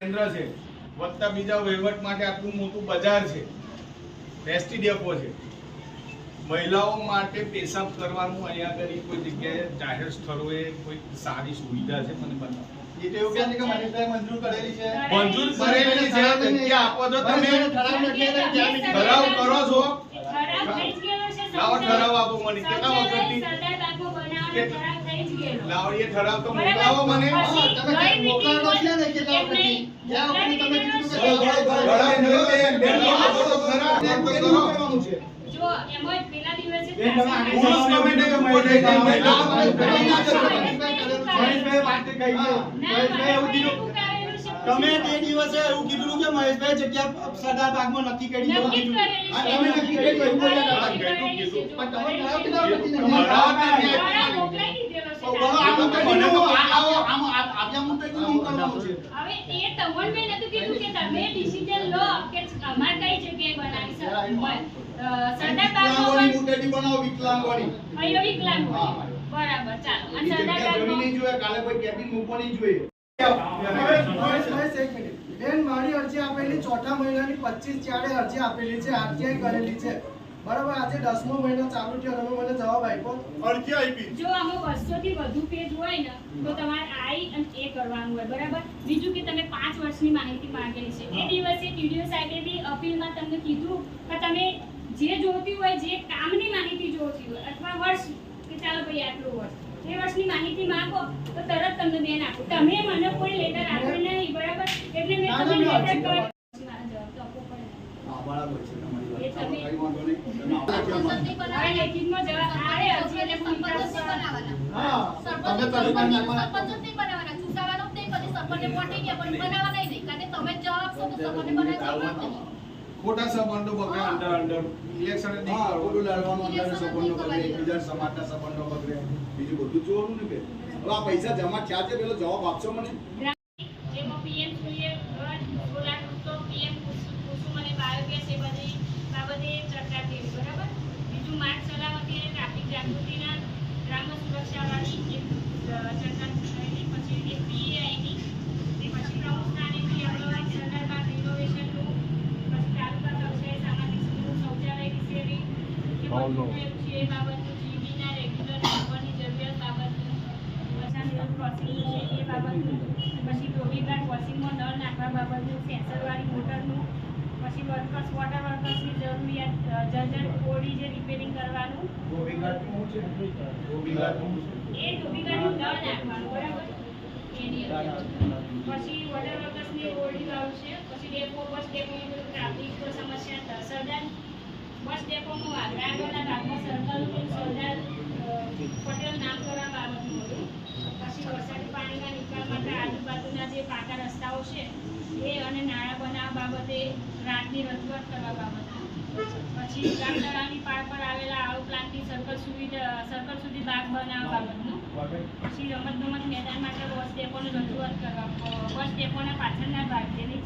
કેન્દ્ર છે વત્તા બીજા વહીવટ માટે આટલું મોટું બજાર છે, એસટી ડેપો છે, મહિલાઓ માટે પેશાબ કરવાનું અહીંયા આગળ કોઈ જગ્યાએ જાહેર સ્થળોએ કોઈ સારી સુવિધા છે મને બતાવો. એ તો એવું કહે છે કે મનીષભાઈ મંજૂર કરેલી છે, મંજૂર કરેલી છે, જગ્યા આપો છો તમે, ઠરાવ કરો છો, લાવો ઠરાવ આપો મને. કેટલા વખતથી લાવો એ ઠરાવ તો મોકલાવો મને. તમે મોકલાવો છે ને કેટલા વખતથી જ્યાં વખતે તમે કીધું કે કરવાનું છે. જો એમાં પહેલા દિવસે તમે તે દિવસે એવું કીધું કે મહેશભાઈ જગ્યા સરદાર બાગમાં નક્કી કરી તમે નક્કી કરી એવું બોલ્યા હતા. પણ તમે ઠરાવ કેટલા વખતથી નથી મારી અરજી આપેલી ચોથા મહિનાની 25/4 અરજી આપેલી છે, આરટીઆઈ કરેલી છે, બરાબર. આજે 10મો મહિનો ચાલુ થયો, તમે મને જવાબ આપ્યો, અરજી આપી. જો આમાં 200 થી વધુ પેજ હોય ને તો તમારે આઈ અને એ કરવાનું હોય, બરાબર. બીજું કે તમે 5 વર્ષની માહિતી માંગેલી છે. એ દિવસે ટીડીઓ સાહેબે બી અપીલમાં તમને કીધું કે તમે જે જોતી હોય, જે કામની માહિતી જોતી હોય અથવા વર્ષ કે ચાલો ભાઈ આટલું વર્ષ એ વર્ષની માહિતી માંગો તો તરત તમને બેન આપું. તમે મને કોઈ લેટર આપ્યો નહીં, બરાબર, એટલે મેં તમને લેટર કર્યો. બરાબર છે તમારી એ તમે ખોટા સંબંધો બગડે, અંડર ઇલેક્શન બોલું લડવાનું, અંદર સંબંધો બગડે, એકબીજા સમાજના સંબંધો બગડે, બીજું બધું જોવાનું ને કે હવે આ પૈસા જમા થયા છે, પેલો જવાબ આપશો મને. જેમાં પીએમ સૂર્ય સોલાર તો પીએમ કુસુમ અને બાયોગેસ એ બધી બાબતે ચર્ચા થઈ, બરાબર. બીજું માર્ગ સલામતી અને ટ્રાફિક જાગૃતિના ગ્રામ્ય સુરક્ષાવાળી એક ચર્ચા થયેલી. પછી એક પીએઆઈની, પછી પ્રમુખ સ્થાનેથી અમદાવાદ સરદાર બાગ રિનોવેશનનું, પછી તાલુકા કક્ષાએ સામાજિક સુરક્ષા શૌચાલય વિશેની એ બધું છે એ બાબતનું, જીબીના રેગ્યુલર નંબરની જરૂરિયાત બાબતનું, પછી ક્રોસિંગ છે એ બાબતનું, પછી ધોબીઘાટ વોશિંગમાં નળ નાખવા બાબતનું, સેન્સરવાળી મોટરનું, પછી વોટર વર્કર્સની જરૂરિયાત, જર્જર બોડી જે રિપેરિંગ કરવાનું, એ ધોબીઘાટનું નળ નાખવાનું, બરાબર. એની પછી વોટર વર્કર્સની બોડી વાળું છે. પછી ડેપો, બસ ડેપોમાં બધું ટ્રાફિક સમસ્યા સર્જાય. બસ ડેપોમાં વાગરાગરના ભાગમાં સર્કલ સરદાર પટેલ નામ કરવા બાબતનું હતું. પછી વરસાદી પાણીના નિકાલ માટે આજુબાજુના જે પાકા રસ્તાઓ છે એ અને નાળા બનાવવા બાબતે રાતની રજૂઆત કરવા બાબતે. પછી ગામ તળાવની પાળ પર આવેલા આળુ પ્લાન્ટની સર્કલ સુધી બાગ બનાવવા બાબતનું. પછી રમતગમત મેદાન માટે બસ ડેપોની રજૂઆત કરવા, બસ ડેપોના પાછળના ભાગ જેની